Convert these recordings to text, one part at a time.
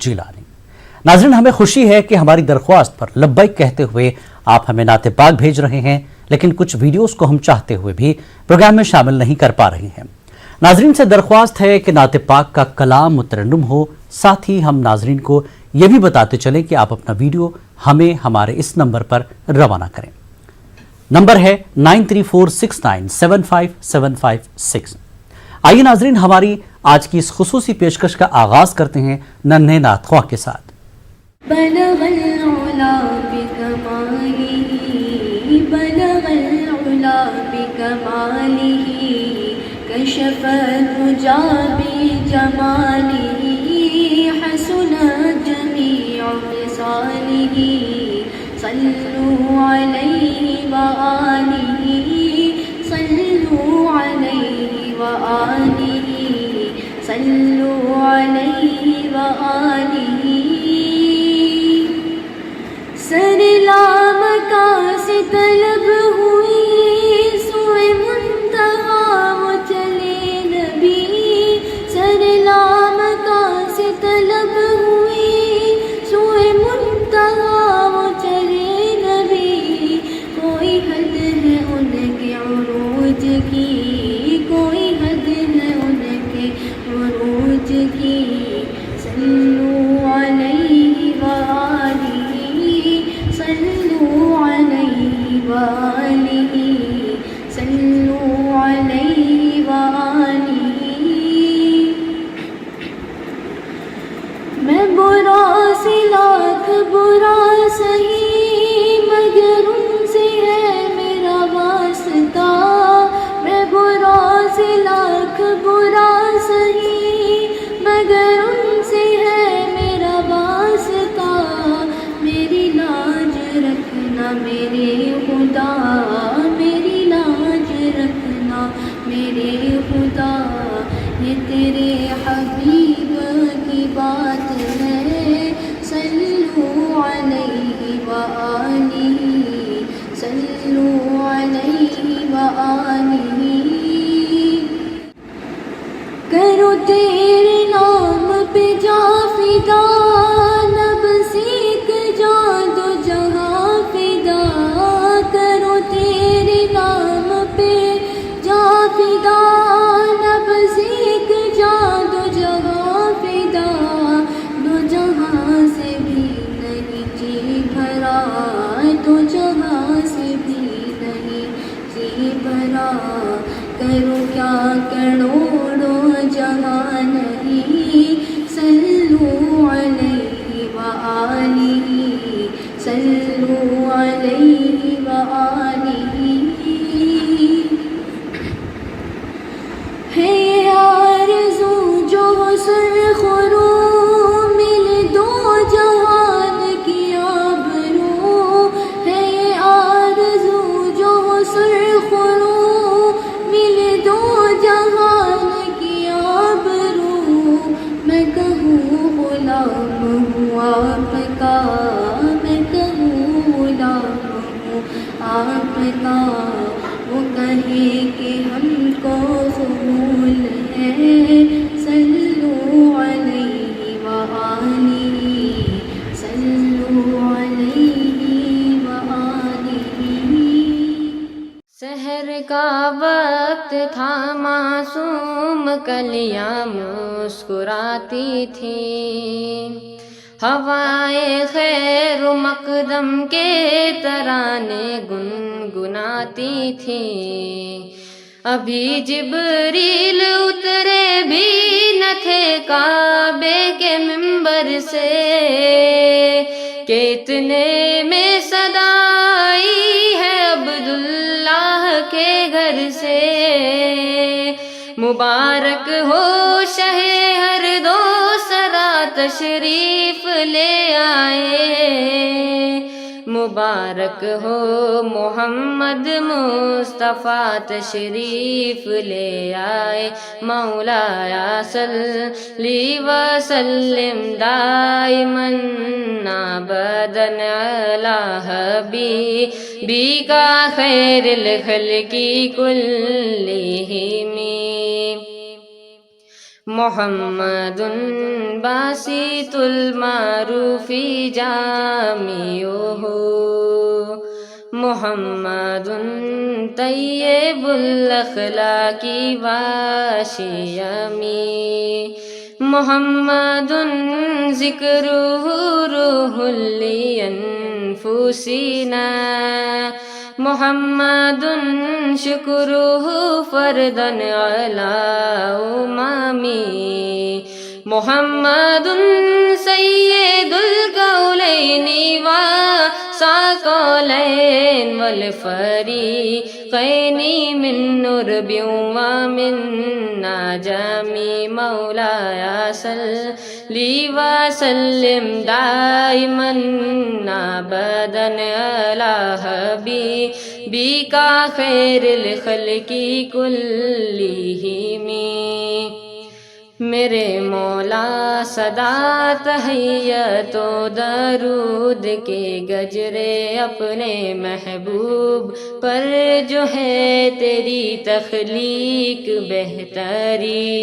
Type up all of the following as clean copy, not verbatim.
جیلانی۔ ناظرین، ہمیں خوشی ہے کہ ہماری درخواست پر لبیک کہتے ہوئے آپ ہمیں نعت پاک بھیج رہے ہیں، لیکن کچھ ویڈیوز کو ہم چاہتے ہوئے بھی پروگرام میں شامل نہیں کر پا رہے ہیں۔ ناظرین سے درخواست ہے کہ نعت پاک کا کلام مترنم ہو، ساتھ ہی ہم ناظرین کو یہ بھی بتاتے چلیں کہ آپ اپنا ویڈیو ہمیں ہمارے اس نمبر پر روانہ کریں۔ نمبر ہے 9346975756۔ آئیے ناظرین، ہماری آج کی اس خصوصی پیشکش کا آغاز کرتے ہیں ننھے نعت خواہ کے ساتھ۔ بلغ العلا بکمالہ، بلغ العلا بکمالہ، کشف الدجی بجمالہ، حسنت جمیع خصالہ، صلوا علیہ وآلہ، صلوا علیہ وآلہ، صلوا علیہ وآلہ۔ سر لام کا سے طلب ہوئی، سوئے منتہا وہ چلے نبی، سر لام کا سے طلب ہوئی، سوئے منتہا وہ چلے نبی، کوئی حد ہے ان کے عروج کی، کوئی حد ہے ان کے عروج کی، صلوا علیہ وآلہ، صلوا علیہ وآلہ، صلوا علیہ وآلہ۔ میں برا سے لاکھ برا سہی، مگر ان سے ہے میرا واسطہ، میں برا سے لاکھ برا سہی، مگر ان سے ہے میرا واسطہ، میری لاج رکھنا میرے خدا، میری لاج رکھنا میرے خدا، یہ تیرے حبیب کی بات ہے، صلوا علیہ وآلہ، صلوا علیہ وآلہ۔ کرو تیرے نام پہ جا فدا، نب سیکھ جا دو جہاں فدا، کرو تیرے نام پہ جا فدا، نب سیکھ جا دو جہاں فدا، دو جہاں سے بھی نہیں جی بھرا، دو جہاں سے بھی نہیں جی بھرا، کرو کیا کروڑوں جہاں نہیں، صلوا علیہ وآلہ، صلوا علیہ وآلہ۔ ہے یہ آرزو جو سرخ رو، مل دو جہان کی آبرو، ہے یہ آرزو جو سرخ رو، مل دو جہان کی آبرو، میں کہوں غلام ہوں آپ کا، میں کہوں غلام ہوں آپ کا، وہ کہے کہ ہم کو قبول ہے، صلوا علیہ وآلہ، صلوا علیہ وآلہ۔ سحر کا وقت تھا، معصوم کلیاں مسکراتی تھیں، ہوائے خیر و مقدم کے ترانے گنگناتی تھیں، ابھی جبریل اترے بھی نہ تھے کعبے کے منبر سے، کہ اتنے میں صدا آئی ہے عبداللہ کے گھر سے، مبارک ہو شہ ہر دو سرا تشریف لے آئے، مبارک ہو محمد مصطفیٰ تشریف لے آئے، مولایا صلی وسلم دائماً ابداً علی حبیبک خیر الخلق کلہم۔ محمد باسط المعروف جامعہ محمد طیب الاخلاق واشیمی محمد ذکرہ روح لانفسنا محمد شکرہ فردا علی اممی محمد سید الکونین والثقلین والفریقین من نرب ومن نجم مولاي صلی وسلم دائما ابدا علی حبیبک خیر الخلق کلہم میرے مولا صدا تحیت و درود کے گجرے اپنے محبوب پر جو ہے تیری تخلیق بہتری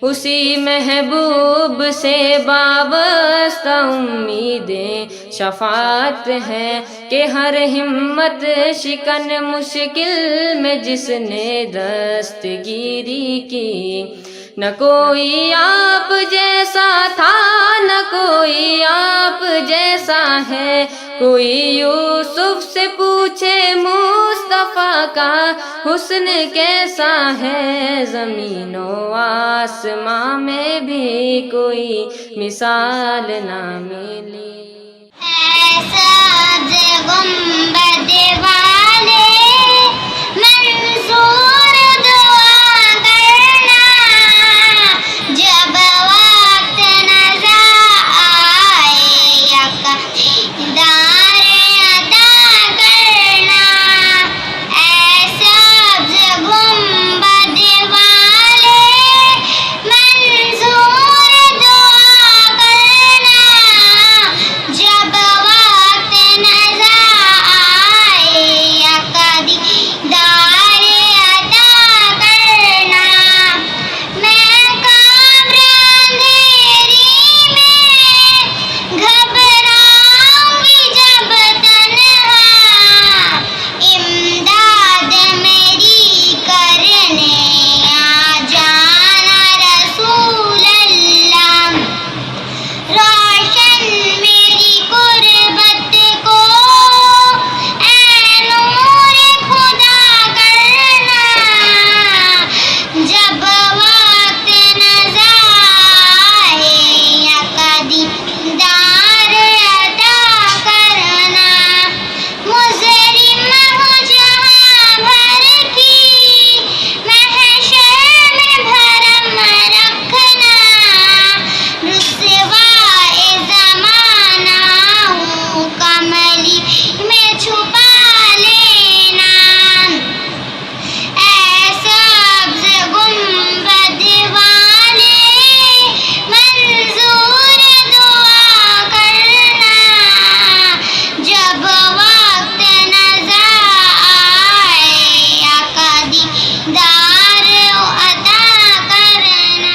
اسی محبوب سے وابستہ امیدیں شفاعت ہے کہ ہر ہمت شکن مشکل میں جس نے دستگیری کی نہ کوئی آپ جیسا تھا نہ کوئی آپ جیسا ہے کوئی یوسف سے پوچھے مصطفیٰ کا حسن کیسا ہے زمین و آسماں میں بھی کوئی مثال نہ ملی ایسا گنبد والے منصور دعا کرنا جب وقت نظر آئے یکدار ادا کرنا ایسا گنبد والے منصور دعا کرنا جب وقت نظر آئے یکدار ادا کرنا میں کامر اندھیری میں گھبراؤں گی جب تنہا امداد میری کرنے آ جانا رسول اللہ روشن میری قربت کو اے نور خدا کرنا جب وقت نظر آئے یکدار ادا کرنا مجرم ہوں جہاں بھر کی محشر میں بھرم رکھنا رسوائے زمانہ ہوں کملی میں چھپا لینا ایسا گنبد والے منظور دعا کرنا جب وقت نظر آئے یکدار ادا کرنا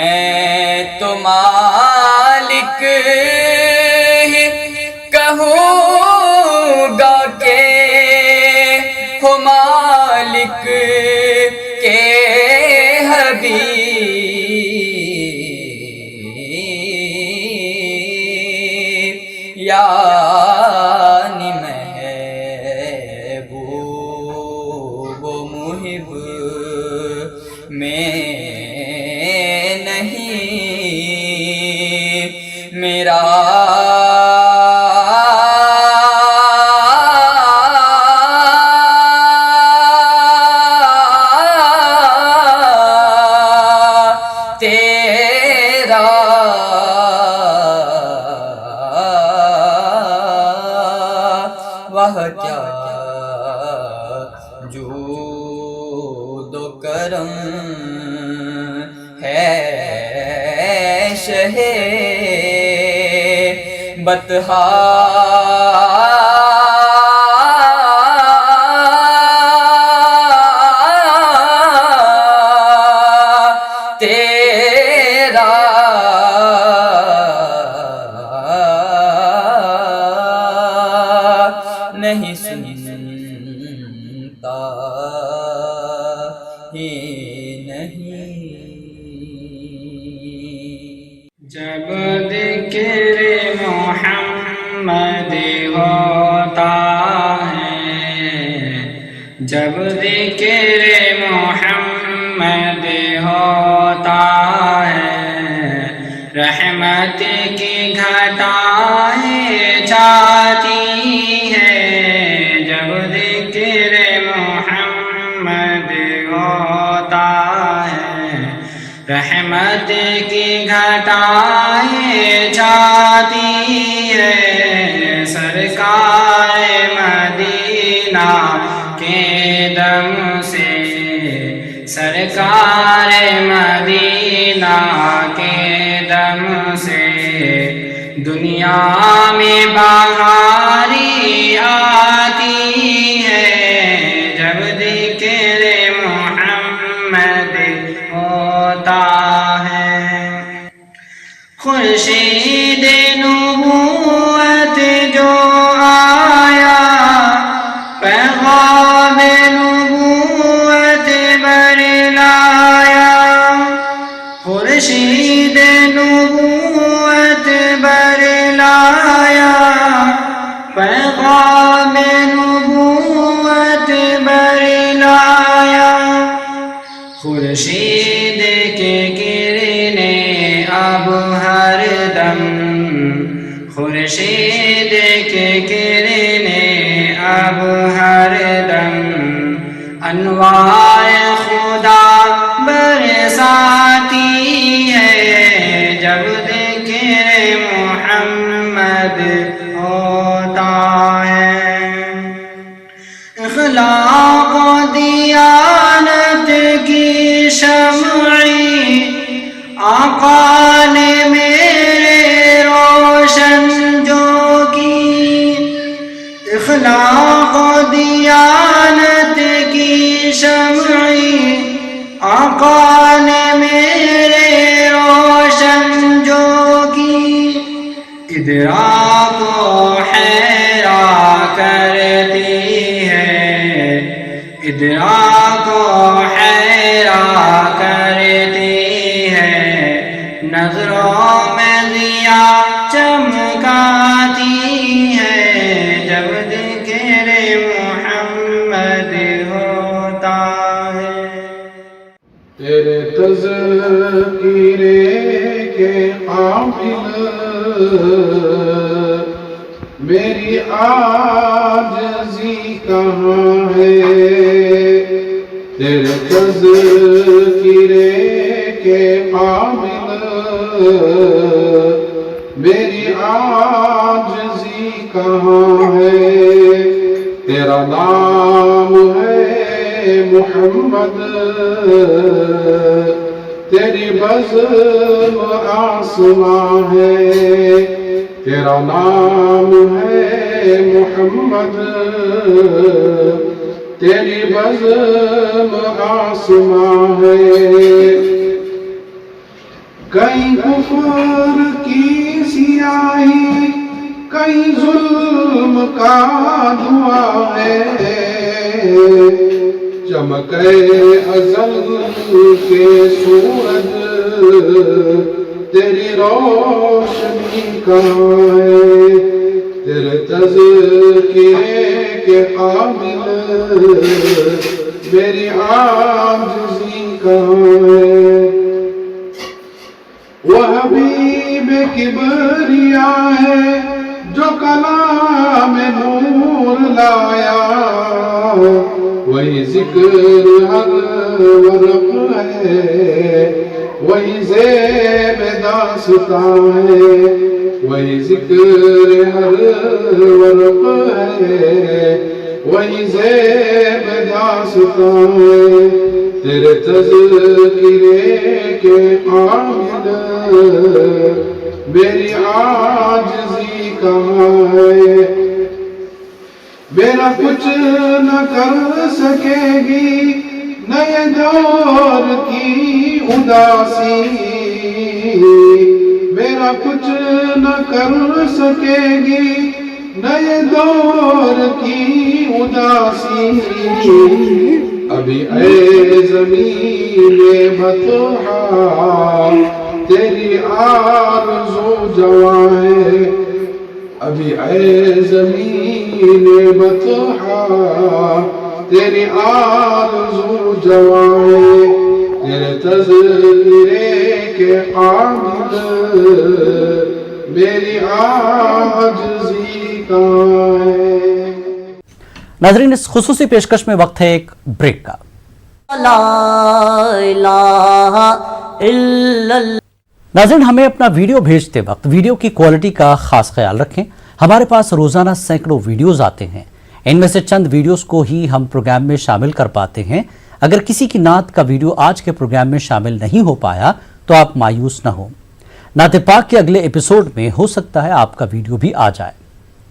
میں تو مالک ہی کہوں گا کہ ہو مالک کے حبیب، یعنی محبوب و محب میں نہیں میرا تیرا وہ کیا جود و کرم ہے شہ بطحا تیرا نہیں سنتا ہی نہیں۔ جب ذکر محمد ہوتا ہے، جب ذکر محمد ہوتا ہے، رحمت کی گھٹائیں جاتی ہے۔ جب ذکر محمد ہوتا ہے، رحمت کی گھٹائیں جاتی ہے۔ سرکار مدینہ کے دم سے، سرکار مدینہ کے دم سے دنیا میں بہاری آتی ہے۔ جب ذکر محمد ہوتا ہے، خورشید نبوت جو آیا، پیغام نبوت برلایا، خورشید نبوت برلایا، پیغام نبوت برلایا۔ خورشید کے کرنیں اب ہر دم، خورشید کے کرنیں اب ہر دم انوار خدا برساتی ہے۔ جب ذکر محمد ہوتا ہے، اخلاق و دیانت کی شمعی آقا نے میرے روشن جو کی، اخلاق و دیانت کی شمعی آقا نے میرے روشن جو کی، ادراک و حیران کرتی ہے، ادراک و حیران کرتی ہے، نظروں میں ضیا چمکاتی ہے۔ جب ذکر محمد ہوتا ہے، تیرے تذکرے کے قابل میری عاجزی کہاں ہے، تیرے تذکرے کے قابل میری عاجزی کہاں ہے۔ تیرا نام ہے محمد، تیری بزم آسماں ہے، تیرا نام ہے محمد، تیری بزم آسماں ہے۔ کہیں کفر کی سیاہی کہیں ظلم کا دھواں ہے چمکے ازل کے سورج تیری روشنی کہاں ہے تیرے تذکرے کے قابل میری عاجزی کہاں ہے وہ حبیب کبریا ہے جو کلام نور لایا وہی ذکر ہر ورق ہے وہی زیب داستان ہے وہی ذکر ہر ورق ہے وہی زیب داستان ہے تیرے تذکرے کے قابل میری عاجزی کہاں ہے میرا کچھ نہ کر سکے گی نئے دور کی اداسی میرا کچھ نہ کر سکے گی نئے دور کی اداسی ابھی اے زمین بطحا تیری آرزو جوان ہے ابھی اے زمین بطحا تیری آرزو جوان ہے تیرے تذکرے کے قابل میری عاجزی کہاں ہے ناظرین اس خصوصی پیشکش میں وقت ہے ایک بریک کا ناظرین ہمیں اپنا ویڈیو بھیجتے وقت ویڈیو کی کوالٹی کا خاص خیال رکھیں ہمارے پاس روزانہ سینکڑوں ویڈیوز آتے ہیں ان میں سے چند ویڈیوز کو ہی ہم پروگرام میں شامل کر پاتے ہیں اگر کسی کی نعت کا ویڈیو آج کے پروگرام میں شامل نہیں ہو پایا تو آپ مایوس نہ ہوں نعت پاک کے اگلے ایپیسوڈ میں ہو سکتا ہے آپ کا ویڈیو بھی آ جائے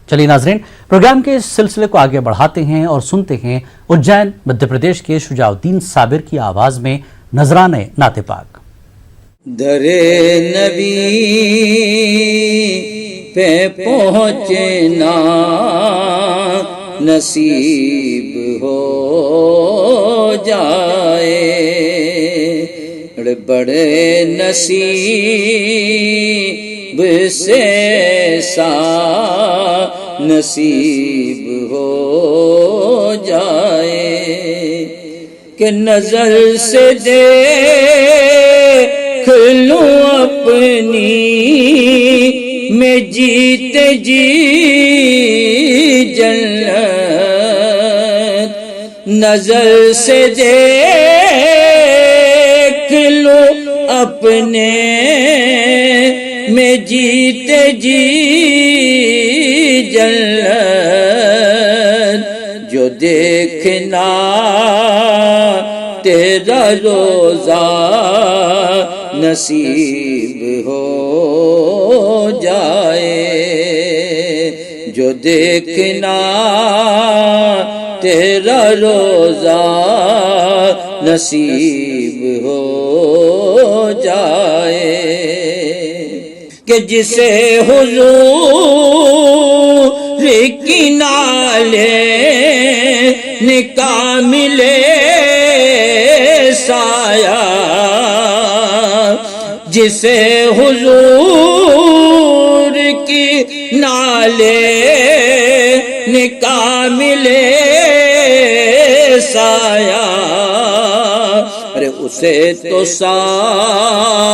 چلیے ناظرین پروگرام کے اس سلسلے کو آگے بڑھاتے ہیں اور سنتے ہیں اجین مدھیہ پردیش کے شجاع الدین صابر کی آواز میں نذرانے نعت پاک در نبی پہ پہنچنا نصیب ہو جائے بڑے نصیب سے سا نصیب ہو جائے کہ نظر سے دیکھ لوں اپنی میں جیتے جی جنت نظر سے دیکھ لوں اپنے میں جیتے جی جنت جو دیکھنا تیرا روزہ نصیب ہو جائے جو دیکھنا تیرا روزہ نصیب ہو جائے کہ جسے حضور کی نالے نکاح ملے سایہ جسے حضور کی نالے نکاح ملے سایہ ارے اسے تو سارا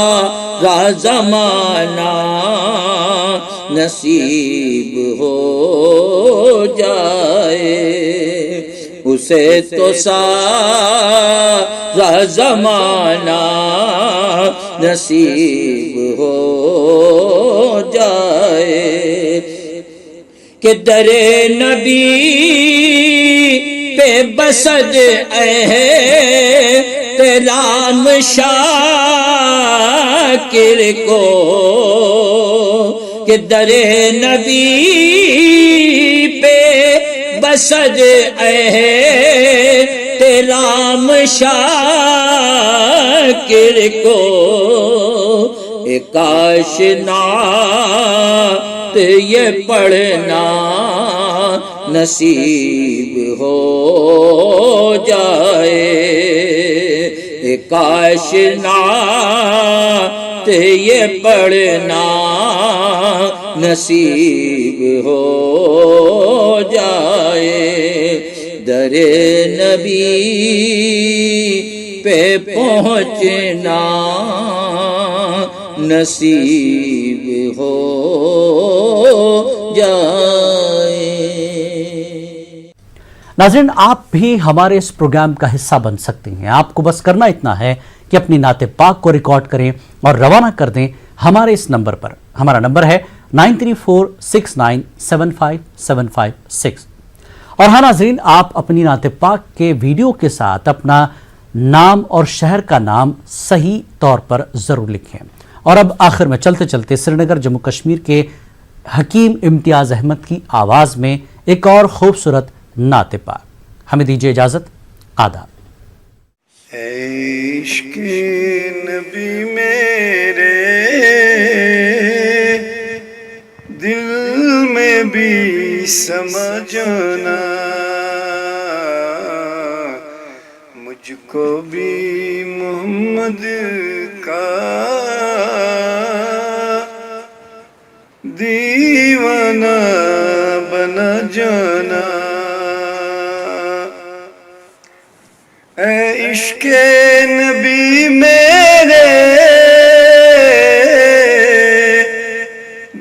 زمانہ نصیب ہو جائے اسے تو سارا زمانہ نصیب ہو جائے کہ در نبی پہ بسد احترام شاکر کو کہ در نبی پہ بسد احترام شاکر کو کاش نعت یہ پڑھنا نصیب ہو جائے، کاش نعت یہ پڑھنا نصیب ہو جائے، در نبی پہ پہنچنا نصیب ہو جائے۔ ناظرین، آپ بھی ہمارے اس پروگرام کا حصہ بن سکتے ہیں۔ آپ کو بس کرنا اتنا ہے کہ اپنی نعت پاک کو ریکارڈ کریں اور روانہ کر دیں ہمارے اس نمبر پر۔ ہمارا نمبر ہے 9346975756۔ اور ہاں ناظرین، آپ اپنی نعت پاک کے ویڈیو کے ساتھ اپنا نام اور شہر کا نام صحیح طور پر ضرور لکھیں۔ اور اب آخر میں چلتے چلتے سری نگر جموں کشمیر کے حکیم امتیاز احمد کی آواز میں ایک اور خوبصورت نعت پاک۔ ہمیں دیجیے اجازت، آداب۔ عشق نبی میرے دل میں بھی سمجھنا، مجھ کو بھی محمد کا دیوانہ بنا جانا، اے عشق نبی میرے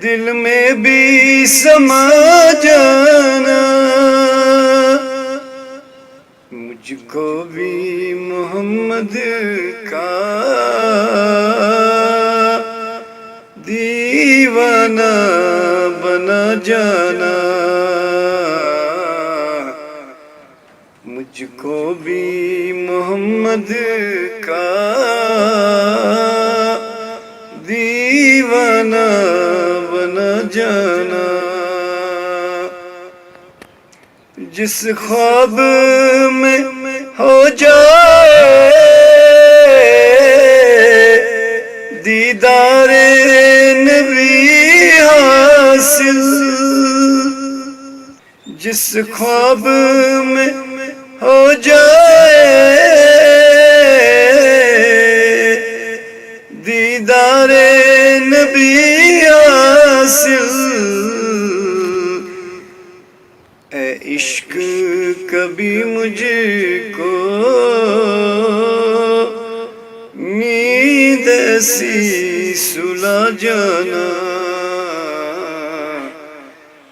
دل میں بھی سما جانا، مجھ کو بھی محمد کا دیوانہ بنا جانا، مجھ کو بھی محمد کا دیوانہ بنا جانا، جس خواب میں ہو جائے دیدار نبی حاصل، جس خواب میں ہو جائے دیدار نبی حاصل، اے عشق کبھی مجھ کو نیند ایسی سلا جانا،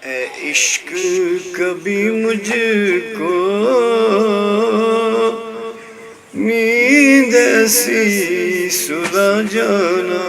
اے عشق کبھی مجھ کو نیند ایسی سلا جانا،